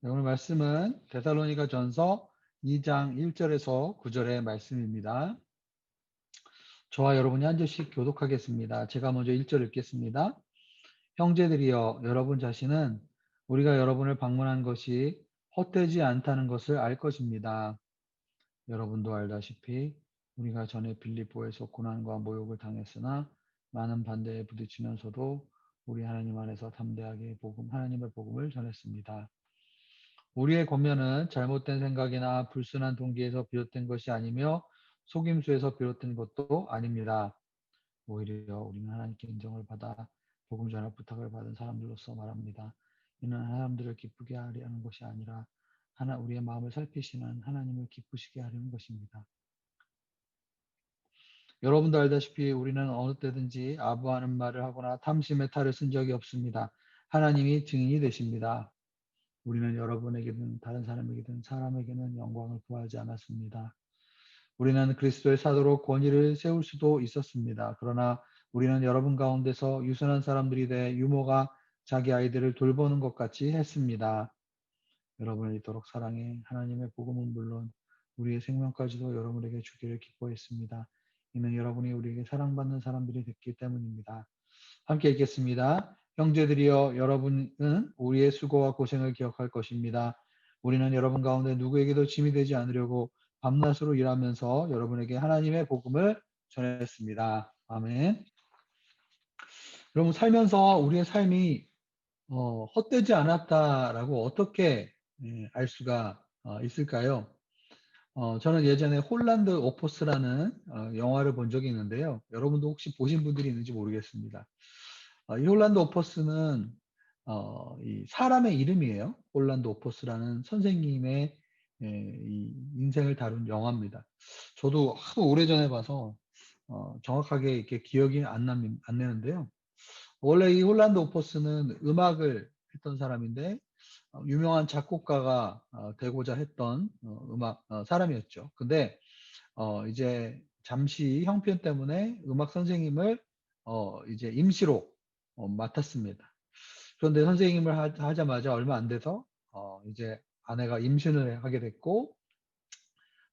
네, 오늘 말씀은 데살로니가 전서 2장 1절에서 9절의 말씀입니다. 저와 여러분이 한 절씩 교독하겠습니다. 제가 먼저 1절 읽겠습니다. 형제들이여, 여러분 자신은 우리가 여러분을 방문한 것이 헛되지 않다는 것을 알 것입니다. 여러분도 알다시피 우리가 전에 빌립보에서 고난과 모욕을 당했으나 많은 반대에 부딪히면서도 우리 하나님 안에서 담대하게 하나님의 복음을 전했습니다. 우리의 권면은 잘못된 생각이나 불순한 동기에서 비롯된 것이 아니며 속임수에서 비롯된 것도 아닙니다. 오히려 우리는 하나님께 인정을 받아 복음 전할 부탁을 받은 사람들로서 말합니다. 이는 사람들을 기쁘게 하려는 것이 아니라 우리의 마음을 살피시는 하나님을 기쁘시게 하려는 것입니다. 여러분도 알다시피 우리는 어느 때든지 아부하는 말을 하거나 탐심의 탈을 쓴 적이 없습니다. 하나님이 증인이 되십니다. 우리는 여러분에게든 다른 사람에게는 영광을 구하지 않았습니다. 우리는 그리스도의 사도로 권위를 세울 수도 있었습니다. 그러나 우리는 여러분 가운데서 유순한 사람들이 돼 유모가 자기 아이들을 돌보는 것 같이 했습니다. 여러분을 이토록 사랑해 하나님의 복음은 물론 우리의 생명까지도 여러분에게 주기를 기뻐했습니다. 이는 여러분이 우리에게 사랑받는 사람들이 됐기 때문입니다. 함께 읽겠습니다. 형제들이여, 여러분은 우리의 수고와 고생을 기억할 것입니다. 우리는 여러분 가운데 누구에게도 짐이 되지 않으려고 밤낮으로 일하면서 여러분에게 하나님의 복음을 전했습니다. 아멘. 여러분, 살면서 우리의 삶이 헛되지 않았다라고 어떻게 알 수가 있을까요? 저는 예전에 홀란드 오포스라는 영화를 본 적이 있는데요. 여러분도 혹시 보신 분들이 있는지 모르겠습니다. 이 홀란드 오포스는 이 사람의 이름이에요. 홀란드 오포스라는 선생님의 이 인생을 다룬 영화입니다. 저도 하도 오래전에 봐서 정확하게 이렇게 기억이 안 나는데요. 원래 이 홀란드 오포스는 음악을 했던 사람인데 유명한 작곡가가 되고자 했던 사람이었죠. 근데 이제 잠시 형편 때문에 음악 선생님을 이제 임시로 맡았습니다. 그런데 선생님을 하자마자 얼마 안 돼서 이제 아내가 임신을 하게 됐고,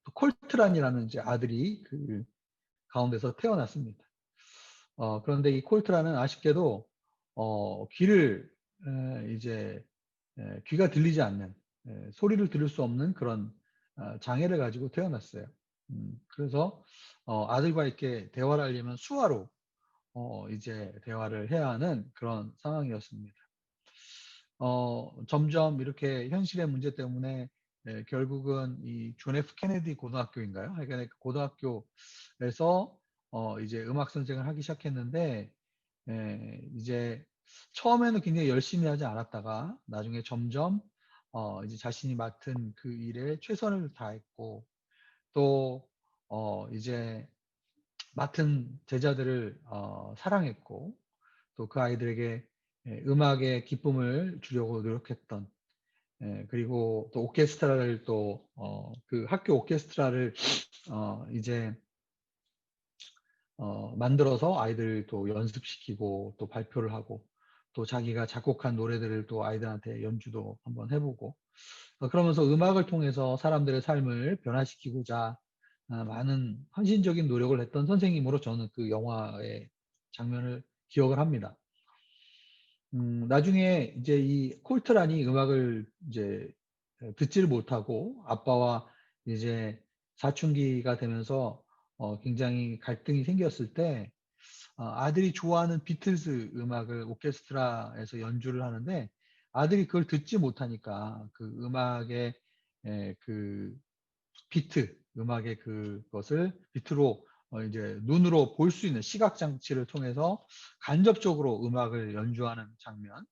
또 콜트란이라는 이제 아들이 그 가운데서 태어났습니다. 그런데 이 콜트란은 아쉽게도 귀를 이제 귀가 들리지 않는, 소리를 들을 수 없는 그런 장애를 가지고 태어났어요. 그래서 아들과 이렇게 대화를 하려면 수화로 이제 대화를 해야 하는 그런 상황이었습니다. 점점 이렇게 현실의 문제 때문에 결국은 이 존 F 케네디 고등학교인가요? 하여간 그 고등학교에서 이제 음악 선생을 하기 시작했는데, 이제 처음에는 굉장히 열심히 하지 않았다가 나중에 점점 이제 자신이 맡은 그 일에 최선을 다했고, 또 이제 맡은 제자들을 사랑했고, 또 그 아이들에게 음악의 기쁨을 주려고 노력했던, 그리고 또 오케스트라를 또 그 학교 오케스트라를 이제 만들어서 아이들을 또 연습시키고 또 발표를 하고, 또 자기가 작곡한 노래들을 또 아이들한테 연주도 한번 해보고, 그러면서 음악을 통해서 사람들의 삶을 변화시키고자 많은 헌신적인 노력을 했던 선생님으로 저는 그 영화의 장면을 기억을 합니다. 나중에 이제 이 콜트란이 음악을 이제 듣지를 못하고 아빠와 이제 사춘기가 되면서 굉장히 갈등이 생겼을 때 아들이 좋아하는 비틀즈 음악을 오케스트라에서 연주를 하는데, 아들이 그걸 듣지 못하니까 그 음악의 그 비트, 음악의 그것을 비트로 이제 눈으로 볼 수 있는 시각 장치를 통해서 간접적으로 음악을 연주하는 장면,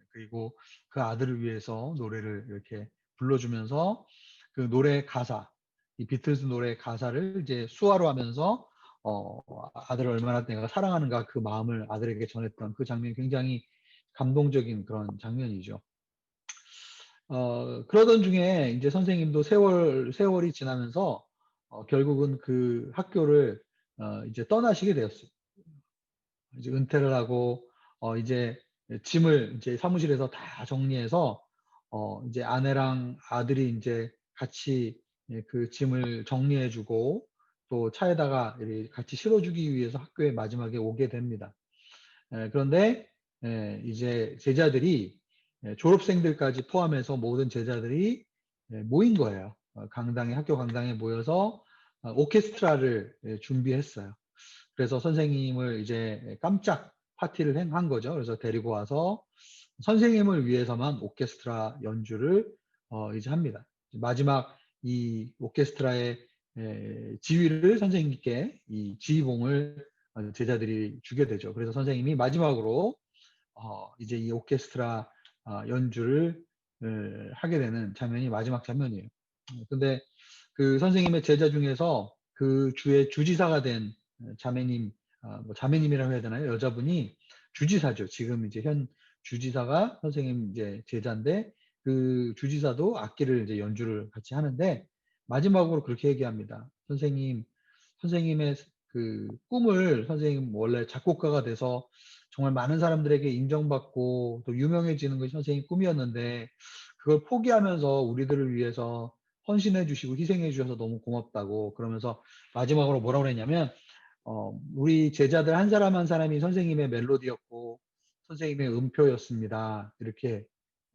그리고 그 아들을 위해서 노래를 이렇게 불러주면서 그 노래 가사, 이 비틀즈 노래 가사를 이제 수화로 하면서 아들을 얼마나 내가 사랑하는가 그 마음을 아들에게 전했던 그 장면이 굉장히 감동적인 그런 장면이죠. 그러던 중에 이제 선생님도 세월이 지나면서 결국은 그 학교를 이제 떠나시게 되었어요. 이제 은퇴를 하고 이제 짐을 이제 사무실에서 다 정리해서 이제 아내랑 아들이 이제 같이 그 짐을 정리해 주고 또 차에다가 이렇게 같이 실어 주기 위해서 학교에 마지막에 오게 됩니다. 그런데 이제 제자들이 졸업생들까지 포함해서 모든 제자들이 모인 거예요. 강당에 학교 강당에 모여서 오케스트라를 준비했어요. 그래서 선생님을 이제 깜짝 파티를 한 거죠. 그래서 데리고 와서 선생님을 위해서만 오케스트라 연주를 이제 합니다. 마지막 이 오케스트라의 지휘를 선생님께 이 지휘봉을 제자들이 주게 되죠. 그래서 선생님이 마지막으로 이제 이 오케스트라 연주를 하게 되는 장면이 마지막 장면이에요. 근데 그 선생님의 제자 중에서 그 주의 주지사가 된 자매님, 뭐 자매님이라고 해야 되나요? 여자분이 주지사죠. 지금 이제 현 주지사가 선생님 이제 제자인데 그 주지사도 악기를 이제 연주를 같이 하는데 마지막으로 그렇게 얘기합니다. 선생님의 그 꿈을 선생님 원래 작곡가가 돼서 정말 많은 사람들에게 인정받고 또 유명해지는 것이 선생님 꿈이었는데 그걸 포기하면서 우리들을 위해서 헌신해 주시고 희생해 주셔서 너무 고맙다고 그러면서 마지막으로 뭐라고 그랬냐면 우리 제자들 한 사람 한 사람이 선생님의 멜로디였고 선생님의 음표였습니다. 이렇게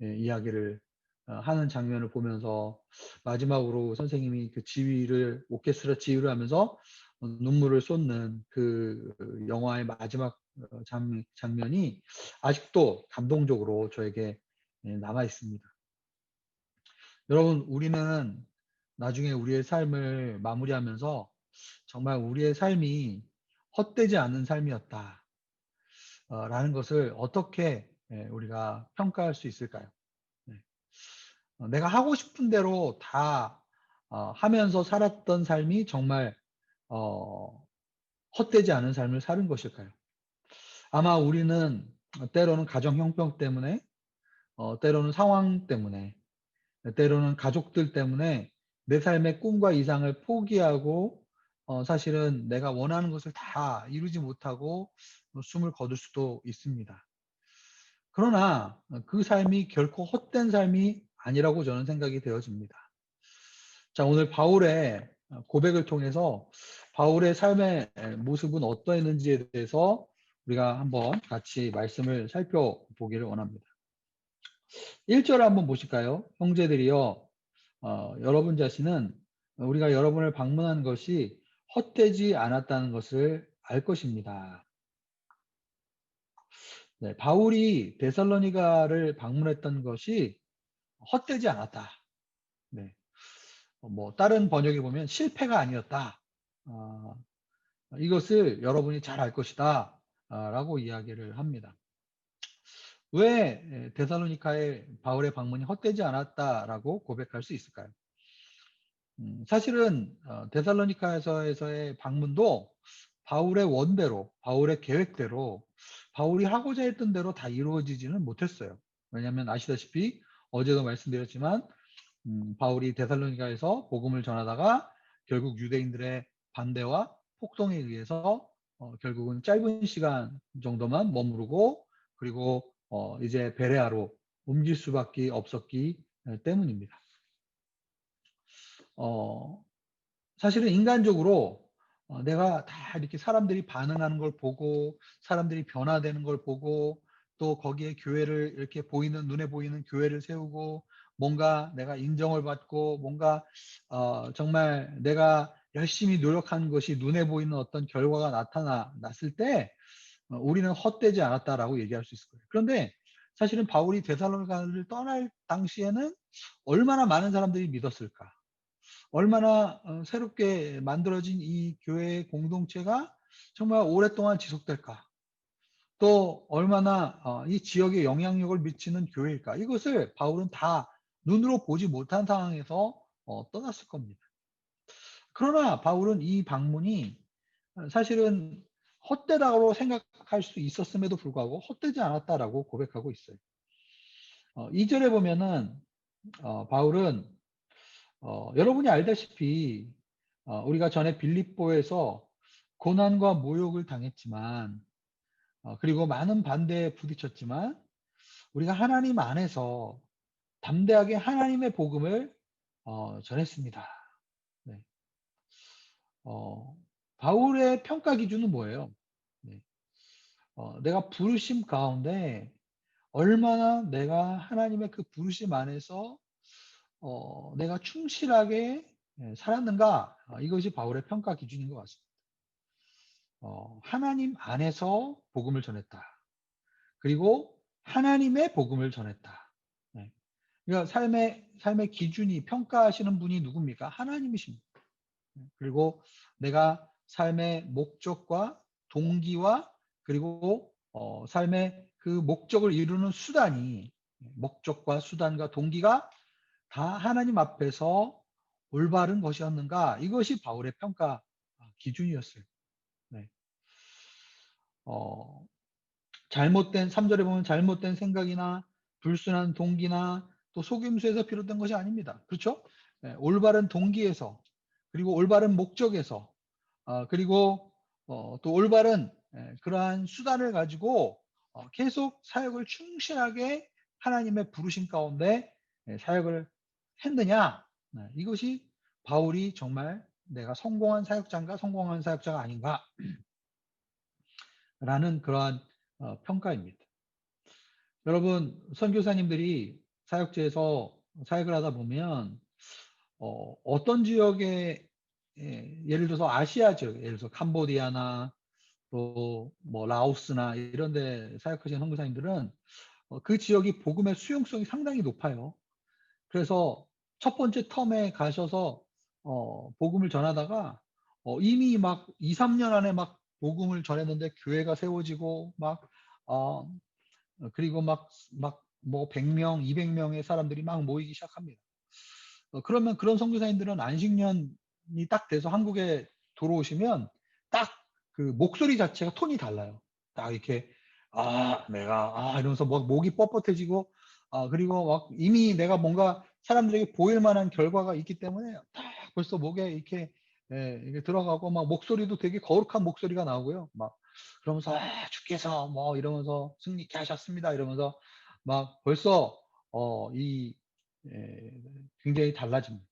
이야기를 하는 장면을 보면서 마지막으로 선생님이 그 지휘를 오케스트라 지휘를 하면서 눈물을 쏟는 그 영화의 마지막 장면이 아직도 감동적으로 저에게 남아 있습니다. 여러분, 우리는 나중에 우리의 삶을 마무리하면서 정말 우리의 삶이 헛되지 않은 삶이었다. 라는 것을 어떻게 우리가 평가할 수 있을까요? 네. 내가 하고 싶은 대로 다 하면서 살았던 삶이 정말 어, 헛되지 않은 삶을 사는 것일까요? 아마 우리는 때로는 가정 형편 때문에, 때로는 상황 때문에, 때로는 가족들 때문에 내 삶의 꿈과 이상을 포기하고 사실은 내가 원하는 것을 다 이루지 못하고 숨을 거둘 수도 있습니다. 그러나 그 삶이 결코 헛된 삶이 아니라고 저는 생각이 되어집니다. 자, 오늘 바울의 고백을 통해서 바울의 삶의 모습은 어떠했는지에 대해서 우리가 한번 같이 말씀을 살펴보기를 원합니다. 1절 한번 보실까요? 형제들이여, 여러분 자신은 우리가 여러분을 방문한 것이 헛되지 않았다는 것을 알 것입니다. 네, 바울이 데살로니가를 방문했던 것이 헛되지 않았다. 네, 뭐 다른 번역에 보면 실패가 아니었다. 어, 이것을 여러분이 잘 알 것이다. 라고 이야기를 합니다. 왜 데살로니카의 바울의 방문이 헛되지 않았다라고 고백할 수 있을까요? 사실은 데살로니카에서의 방문도 바울의 원대로, 바울의 계획대로, 바울이 하고자 했던 대로 다 이루어지지는 못했어요. 왜냐하면 아시다시피 어제도 말씀드렸지만 바울이 데살로니가에서 복음을 전하다가 결국 유대인들의 반대와 폭동에 의해서 결국은 짧은 시간 정도만 머무르고 그리고 이제 베레아로 옮길 수밖에 없었기 때문입니다. 사실은 인간적으로 내가 다 이렇게 사람들이 반응하는 걸 보고 사람들이 변화되는 걸 보고 또 거기에 교회를 이렇게 보이는 눈에 보이는 교회를 세우고 뭔가 내가 인정을 받고 뭔가 정말 내가 열심히 노력한 것이 눈에 보이는 어떤 결과가 나타났을 때 우리는 헛되지 않았다라고 얘기할 수 있을 거예요. 그런데 사실은 바울이 데살로니가를 떠날 당시에는 얼마나 많은 사람들이 믿었을까? 얼마나 새롭게 만들어진 이 교회의 공동체가 정말 오랫동안 지속될까? 또 얼마나 이 지역에 영향력을 미치는 교회일까? 이것을 바울은 다 눈으로 보지 못한 상황에서 떠났을 겁니다. 그러나 바울은 이 방문이 사실은 헛되다고 생각할 수 있었음에도 불구하고 헛되지 않았다라고 고백하고 있어요. 2절에 보면은 바울은 여러분이 알다시피 우리가 전에 빌립보에서 고난과 모욕을 당했지만 그리고 많은 반대에 부딪혔지만 우리가 하나님 안에서 담대하게 하나님의 복음을 전했습니다. 네. 어, 바울의 평가 기준은 뭐예요? 네. 내가 부르심 가운데 얼마나 내가 하나님의 그 부르심 안에서 내가 충실하게 살았는가? 이것이 바울의 평가 기준인 것 같습니다. 하나님 안에서 복음을 전했다. 그리고 하나님의 복음을 전했다. 네. 그러니까 삶의 기준이 평가하시는 분이 누굽니까? 하나님이십니다. 그리고 내가 삶의 목적과 동기와 그리고 삶의 그 목적을 이루는 수단이 목적과 수단과 동기가 다 하나님 앞에서 올바른 것이었는가? 이것이 바울의 평가 기준이었어요. 네. 어, 잘못된 3절에 보면 잘못된 생각이나 불순한 동기나 또 속임수에서 비롯된 것이 아닙니다. 그렇죠? 네, 올바른 동기에서 그리고 올바른 목적에서 그리고 또 올바른 그러한 수단을 가지고 계속 사역을 충실하게 하나님의 부르심 가운데 사역을 했느냐? 네, 이것이 바울이 정말 내가 성공한 사역자인가 성공한 사역자가 아닌가라는 그러한 평가입니다. 여러분 선교사님들이 사역지에서 사역을 하다 보면 어떤 지역에 예를 들어서 아시아 지역, 예를 들어서 캄보디아나 또 뭐 라오스나 이런 데 사역하시는 선교사님들은 그 지역이 복음의 수용성이 상당히 높아요. 그래서 첫 번째 텀에 가셔서 복음을 전하다가 이미 막 2-3년 안에 막 복음을 전했는데 교회가 세워지고 막 그리고 막 뭐 100 명, 200 명의 사람들이 막 모이기 시작합니다. 그러면 그런 선교사님들은 안식년이 딱 돼서 한국에 들어오시면 딱 그 목소리 자체가 톤이 달라요. 딱 이렇게 내가 이러면서 막 목이 뻣뻣해지고 그리고 막 이미 내가 뭔가 사람들에게 보일 만한 결과가 있기 때문에 딱 벌써 목에 이렇게 이게 들어가고 막 목소리도 되게 거룩한 목소리가 나오고요. 막 그러면서 주께서 뭐 이러면서 승리케 하셨습니다. 이러면서 막 벌써 이 예 굉장히 달라집니다.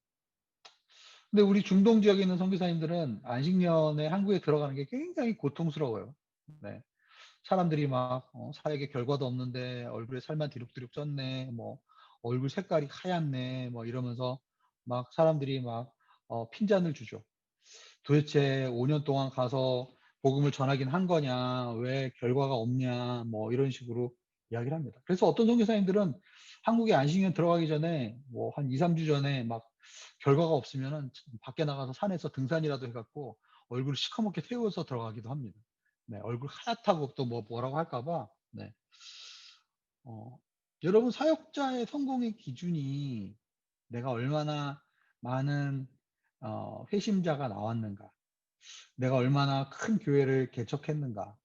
근데 우리 중동 지역에 있는 선교사님들은 안식년에 한국에 들어가는 게 굉장히 고통스러워요. 네. 사람들이 막 사역에 결과도 없는데 얼굴에 살만 디룩디룩 쪘네. 뭐 얼굴 색깔이 하얗네. 뭐 이러면서 막 사람들이 막 핀잔을 주죠. 도대체 5년 동안 가서 복음을 전하긴 한 거냐, 왜 결과가 없냐, 뭐 이런 식으로 이야기를 합니다. 그래서 어떤 선교사님들은 한국에 안식년 들어가기 전에 뭐 한 2-3주 전에 막 결과가 없으면은 밖에 나가서 산에서 등산이라도 해 갖고 얼굴을 시커멓게 태워서 들어가기도 합니다. 네, 얼굴 하얗다고 또 뭐라고 할까 봐. 네. 어, 여러분 사역자의 성공의 기준이 내가 얼마나 많은 회심자가 나왔는가, 내가 얼마나 큰 교회를 개척했는가,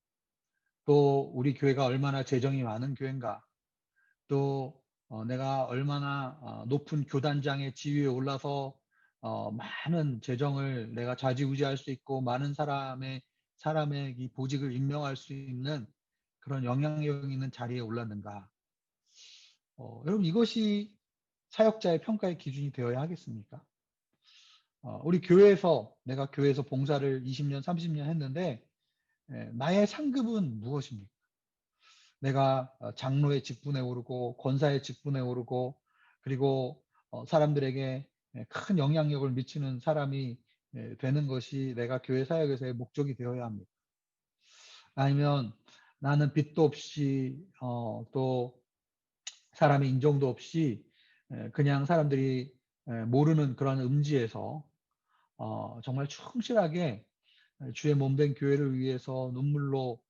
또 우리 교회가 얼마나 재정이 많은 교회인가, 또 내가 얼마나 높은 교단장의 지위에 올라서 많은 재정을 내가 좌지우지할 수 있고 많은 사람의 이 보직을 임명할 수 있는 그런 영향력 있는 자리에 올랐는가. 여러분 이것이 사역자의 평가의 기준이 되어야 하겠습니까? 우리 교회에서 내가 교회에서 봉사를 20년, 30년 했는데 나의 상급은 무엇입니까? 내가 장로의 직분에 오르고 권사의 직분에 오르고 그리고 사람들에게 큰 영향력을 미치는 사람이 되는 것이 내가 교회 사역에서의 목적이 되어야 합니다. 아니면 나는 빚도 없이 또 사람의 인정도 없이 그냥 사람들이 모르는 그런 음지에서 정말 충실하게 주의 몸된 교회를 위해서 눈물로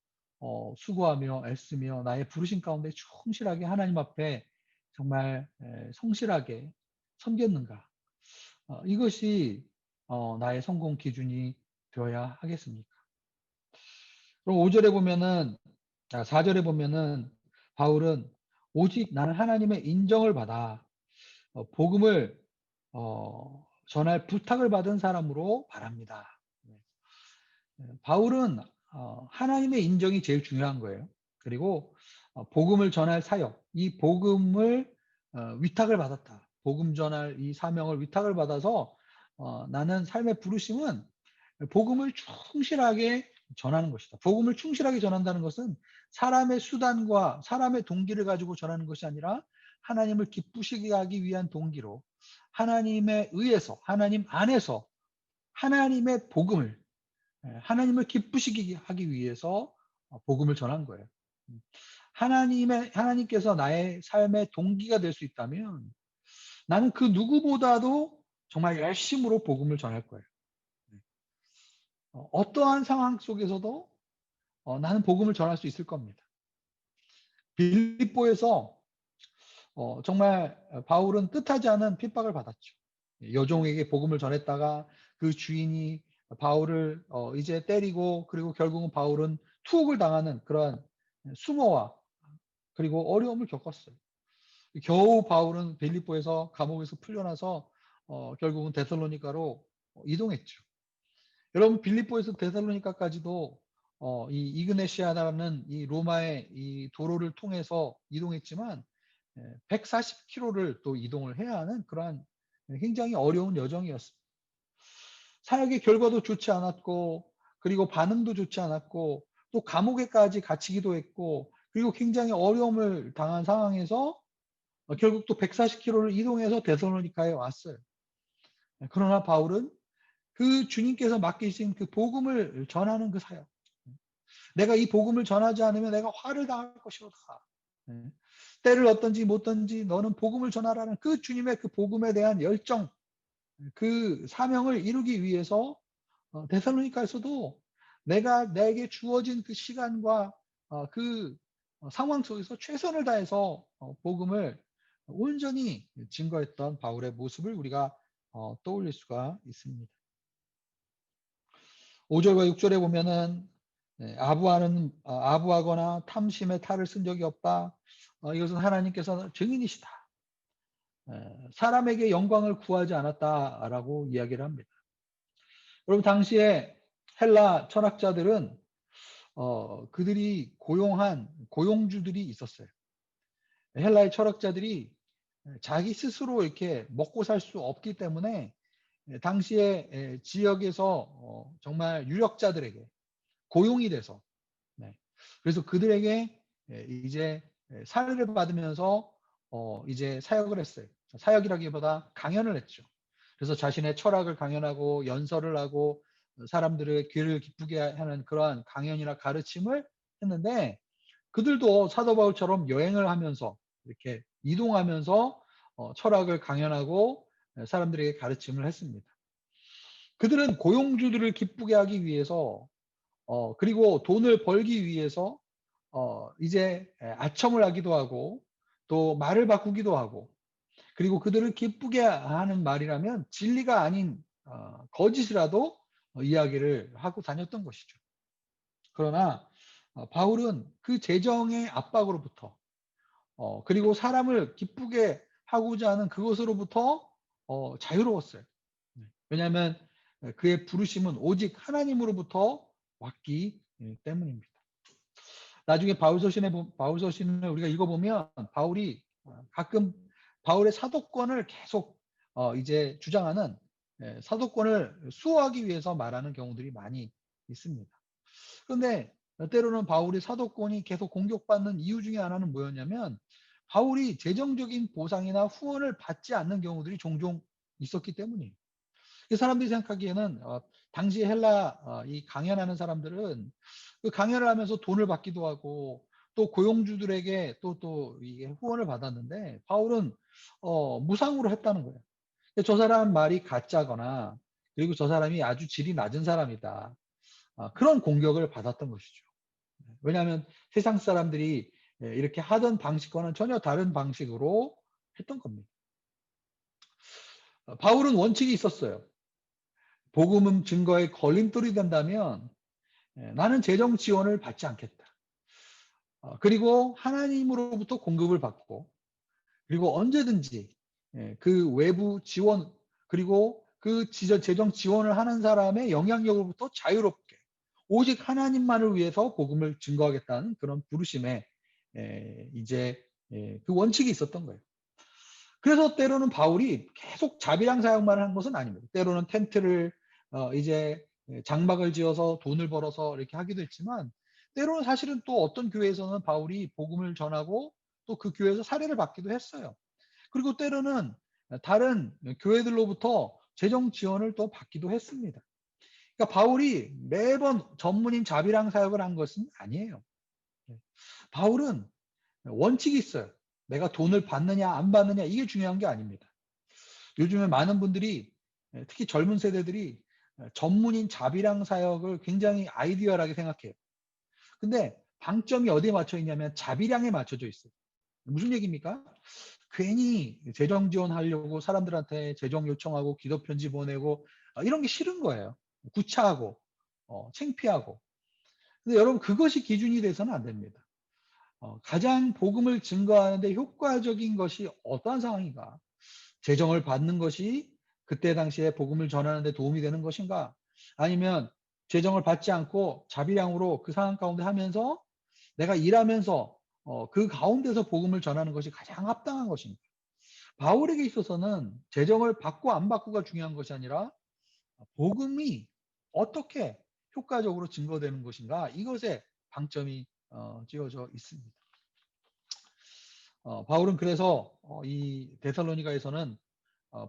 수고하며 애쓰며 나의 부르심 가운데 충실하게 하나님 앞에 정말 성실하게 섬겼는가. 이것이 나의 성공 기준이 되어야 하겠습니까? 그럼 5절에 보면은 4절에 보면은 바울은 오직 나는 하나님의 인정을 받아 복음을 전할 부탁을 받은 사람으로 말합니다. 네. 바울은 하나님의 인정이 제일 중요한 거예요. 그리고 복음을 전할 사역, 이 복음을 위탁을 받았다. 복음 전할 이 사명을 위탁을 받아서 나는 삶의 부르심은 복음을 충실하게 전하는 것이다. 복음을 충실하게 전한다는 것은 사람의 수단과 사람의 동기를 가지고 전하는 것이 아니라 하나님을 기쁘시게 하기 위한 동기로 하나님에 의해서 하나님 안에서 하나님의 복음을 하나님을 기쁘시게 하기 위해서 복음을 전한 거예요. 음. 하나님께서 나의 삶의 동기가 될 수 있다면 나는 그 누구보다도 정말 열심으로 복음을 전할 거예요. 어떠한 상황 속에서도 나는 복음을 전할 수 있을 겁니다. 빌립보에서 정말 바울은 뜻하지 않은 핍박을 받았죠. 여종에게 복음을 전했다가 그 주인이 바울을 이제 때리고 그리고 결국은 바울은 투옥을 당하는 그러한 수모와 그리고 어려움을 겪었어요. 겨우 바울은 빌립보에서 감옥에서 풀려나서 결국은 데살로니가로 이동했죠. 여러분 빌립보에서 데살로니가까지도 이 이그네시아라는 이 로마의 이 도로를 통해서 이동했지만 140km를 또 이동을 해야 하는 그러한 굉장히 어려운 여정이었습니다. 사역의 결과도 좋지 않았고 그리고 반응도 좋지 않았고 또 감옥에까지 갇히기도 했고 그리고 굉장히 어려움을 당한 상황에서 결국 또 140km를 이동해서 데살로니가에 왔어요. 그러나 바울은 그 주님께서 맡기신 그 복음을 전하는 그 사역. 내가 이 복음을 전하지 않으면 내가 화를 당할 것이로다. 때를 얻든지 못든지 너는 복음을 전하라는 그 주님의 그 복음에 대한 열정, 그 사명을 이루기 위해서 데살로니가에서도 내게 주어진 그 시간과 그 상황 속에서 최선을 다해서 복음을 온전히 증거했던 바울의 모습을 우리가 떠올릴 수가 있습니다. 5절과 6절에 보면은 아부하거나 탐심에 탈을 쓴 적이 없다. 이것은 하나님께서 증인이시다. 사람에게 영광을 구하지 않았다라고 이야기를 합니다. 여러분 당시에 헬라 철학자들은 그들이 고용한 고용주들이 있었어요. 헬라의 철학자들이 자기 스스로 이렇게 먹고 살 수 없기 때문에 당시에 지역에서 정말 유력자들에게 고용이 돼서 그래서 그들에게 이제 사례를 받으면서 이제 사역을 했어요. 사역이라기보다 강연을 했죠. 그래서 자신의 철학을 강연하고 연설을 하고 사람들의 귀를 기쁘게 하는 그러한 강연이나 가르침을 했는데 그들도 사도 바울처럼 여행을 하면서 이렇게 이동하면서 철학을 강연하고 사람들에게 가르침을 했습니다. 그들은 고용주들을 기쁘게 하기 위해서 그리고 돈을 벌기 위해서 이제 아첨을 하기도 하고 또 말을 바꾸기도 하고 그리고 그들을 기쁘게 하는 말이라면 진리가 아닌 거짓이라도 이야기를 하고 다녔던 것이죠. 그러나 바울은 그 재정의 압박으로부터 그리고 사람을 기쁘게 하고자 하는 그것으로부터 자유로웠어요. 왜냐하면 그의 부르심은 오직 하나님으로부터 왔기 때문입니다. 나중에 바울서신을 우리가 읽어보면 바울이 가끔 바울의 사도권을 계속 이제 주장하는 사도권을 수호하기 위해서 말하는 경우들이 많이 있습니다. 그런데 때로는 바울이 사도권이 계속 공격받는 이유 중에 하나는 뭐였냐면 바울이 재정적인 보상이나 후원을 받지 않는 경우들이 종종 있었기 때문이에요. 사람들이 생각하기에는 당시 헬라 이 강연하는 사람들은 그 강연을 하면서 돈을 받기도 하고 또 고용주들에게 또 이게 후원을 받았는데 바울은 무상으로 했다는 거예요. 저 사람 말이 가짜거나 그리고 저 사람이 아주 질이 낮은 사람이다. 그런 공격을 받았던 것이죠. 왜냐하면 세상 사람들이 이렇게 하던 방식과는 전혀 다른 방식으로 했던 겁니다. 바울은 원칙이 있었어요. 복음은 증거의 걸림돌이 된다면 나는 재정 지원을 받지 않겠다. 그리고 하나님으로부터 공급을 받고 그리고 언제든지 그 외부 지원 그리고 그 재정 지원을 하는 사람의 영향력으로부터 자유롭게 오직 하나님만을 위해서 복음을 증거하겠다는 그런 부르심에 이제 그 원칙이 있었던 거예요. 그래서 때로는 바울이 계속 자비랑 사역만 한 것은 아닙니다. 때로는 텐트를 이제 장막을 지어서 돈을 벌어서 이렇게 하기도 했지만, 때로는 사실은 또 어떤 교회에서는 바울이 복음을 전하고 또 그 교회에서 사례를 받기도 했어요. 그리고 때로는 다른 교회들로부터 재정 지원을 또 받기도 했습니다. 그러니까 바울이 매번 전문인 자비랑 사역을 한 것은 아니에요. 바울은 원칙이 있어요. 내가 돈을 받느냐 안 받느냐 이게 중요한 게 아닙니다. 요즘에 많은 분들이, 특히 젊은 세대들이 전문인 자비랑 사역을 굉장히 아이디어하게 생각해요. 근데 방점이 어디에 맞춰 있냐면 자비량에 맞춰져 있어요. 무슨 얘기입니까? 괜히 재정 지원하려고 사람들한테 재정 요청하고 기도 편지 보내고 이런 게 싫은 거예요. 구차하고 창피하고. 근데 여러분, 그것이 기준이 돼서는 안 됩니다. 가장 복음을 증거하는 데 효과적인 것이 어떠한 상황인가? 재정을 받는 것이 그때 당시에 복음을 전하는 데 도움이 되는 것인가? 아니면 재정을 받지 않고 자비량으로 그 상황 가운데 하면서 내가 일하면서 그 가운데서 복음을 전하는 것이 가장 합당한 것인가? 바울에게 있어서는 재정을 받고 안 받고가 중요한 것이 아니라 복음이 어떻게 효과적으로 증거되는 것인가? 이것에 방점이 찍어져 있습니다. 바울은 그래서 이 데살로니가에서는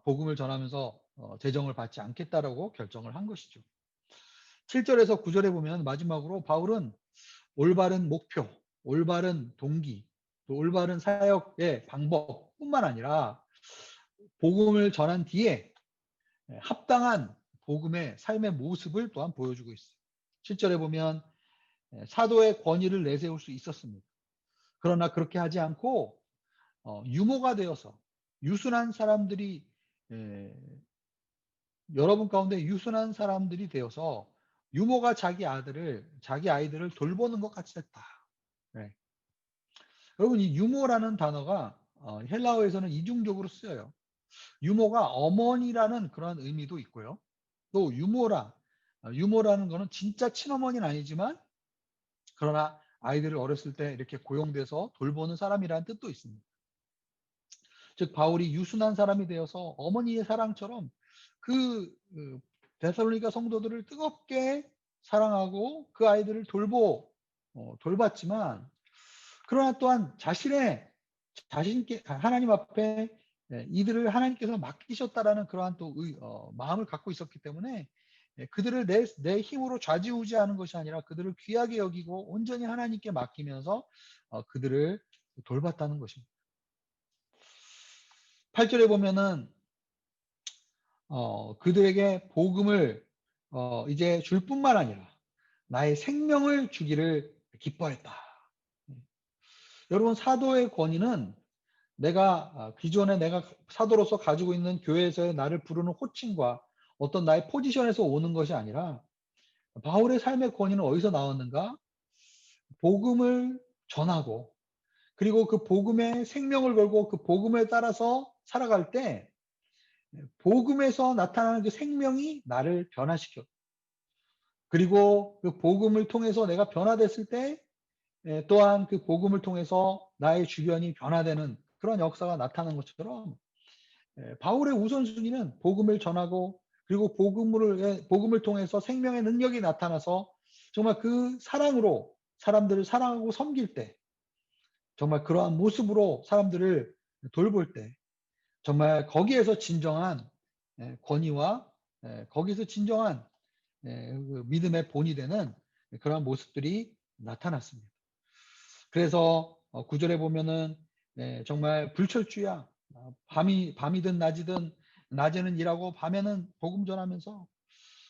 복음을 전하면서 재정을 받지 않겠다라고 결정을 한 것이죠. 7절에서 9절에 보면 마지막으로 바울은 올바른 목표, 올바른 동기, 또 올바른 사역의 방법뿐만 아니라 복음을 전한 뒤에 합당한 복음의 삶의 모습을 또한 보여주고 있어요. 7절에 보면 사도의 권위를 내세울 수 있었습니다. 그러나 그렇게 하지 않고 유모가 되어서 유순한 사람들이, 여러분 가운데 유순한 사람들이 되어서 유모가 자기 아이들을 돌보는 것 같이 했다. 네. 여러분, 이 유모라는 단어가 헬라어에서는 이중적으로 쓰여요. 유모가 어머니라는 그런 의미도 있고요. 또 유모라는 거는 진짜 친어머니는 아니지만 그러나 아이들을 어렸을 때 이렇게 고용돼서 돌보는 사람이라는 뜻도 있습니다. 즉 바울이 유순한 사람이 되어서 어머니의 사랑처럼 그 데살로니가 성도들을 뜨겁게 사랑하고 그 아이들을 돌봤지만, 그러나 또한 자신께 하나님 앞에 이들을 하나님께서 맡기셨다라는 그러한 또 마음을 갖고 있었기 때문에 그들을 내 힘으로 좌지우지하는 것이 아니라 그들을 귀하게 여기고 온전히 하나님께 맡기면서 그들을 돌봤다는 것입니다. 8절에 보면은 그들에게 복음을 이제 줄 뿐만 아니라 나의 생명을 주기를 기뻐했다. 여러분, 사도의 권위는 기존에 내가 사도로서 가지고 있는 교회에서의 나를 부르는 호칭과 어떤 나의 포지션에서 오는 것이 아니라, 바울의 삶의 권위는 어디서 나왔는가? 복음을 전하고 그리고 그 복음에 생명을 걸고 그 복음에 따라서 살아갈 때 복음에서 나타나는 그 생명이 나를 변화시켜, 그리고 그 복음을 통해서 내가 변화됐을 때 또한 그 복음을 통해서 나의 주변이 변화되는 그런 역사가 나타나는 것처럼, 바울의 우선순위는 복음을 전하고 그리고 복음을 통해서 생명의 능력이 나타나서 정말 그 사랑으로 사람들을 사랑하고 섬길 때, 정말 그러한 모습으로 사람들을 돌볼 때 정말 거기에서 진정한 권위와 거기서 진정한 그 믿음의 본이 되는 그러한 모습들이 나타났습니다. 그래서 9절에 보면은 정말 불철주야, 밤이든 낮이든 낮에는 일하고 밤에는 복음 전하면서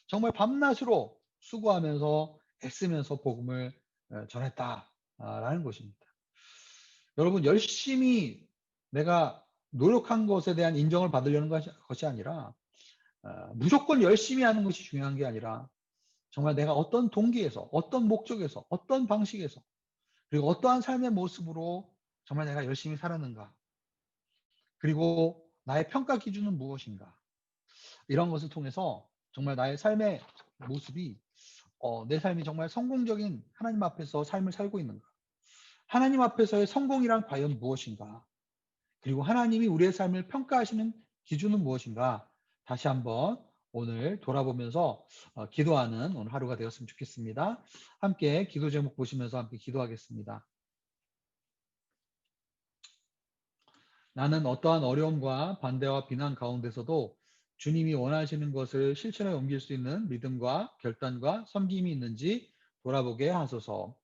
정말 밤낮으로 수고하면서 애쓰면서 복음을 전했다라는 것입니다. 여러분, 열심히 내가 노력한 것에 대한 인정을 받으려는 것이 아니라, 무조건 열심히 하는 것이 중요한 게 아니라 정말 내가 어떤 동기에서 어떤 목적에서 어떤 방식에서 그리고 어떠한 삶의 모습으로 정말 내가 열심히 살았는가, 그리고 나의 평가 기준은 무엇인가, 이런 것을 통해서 정말 나의 삶의 모습이 내 삶이 정말 성공적인 하나님 앞에서 삶을 살고 있는가, 하나님 앞에서의 성공이란 과연 무엇인가, 그리고 하나님이 우리의 삶을 평가하시는 기준은 무엇인가? 다시 한번 오늘 돌아보면서 기도하는 오늘 하루가 되었으면 좋겠습니다. 함께 기도 제목 보시면서 함께 기도하겠습니다. 나는 어떠한 어려움과 반대와 비난 가운데서도 주님이 원하시는 것을 실천에 옮길 수 있는 믿음과 결단과 섬김이 있는지 돌아보게 하소서.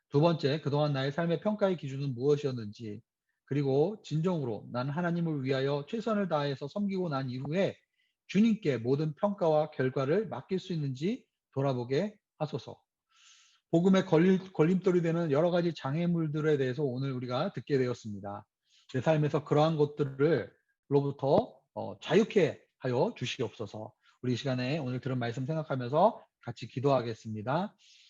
두 번째, 그동안 나의 삶의 평가의 기준은 무엇이었는지, 그리고 진정으로 난 하나님을 위하여 최선을 다해서 섬기고 난 이후에 주님께 모든 평가와 결과를 맡길 수 있는지 돌아보게 하소서. 복음의 걸림돌이 되는 여러 가지 장애물들에 대해서 오늘 우리가 듣게 되었습니다. 내 삶에서 그러한 것들로부터 자유케 하여 주시옵소서. 우리 이 시간에 오늘 들은 말씀 생각하면서 같이 기도하겠습니다.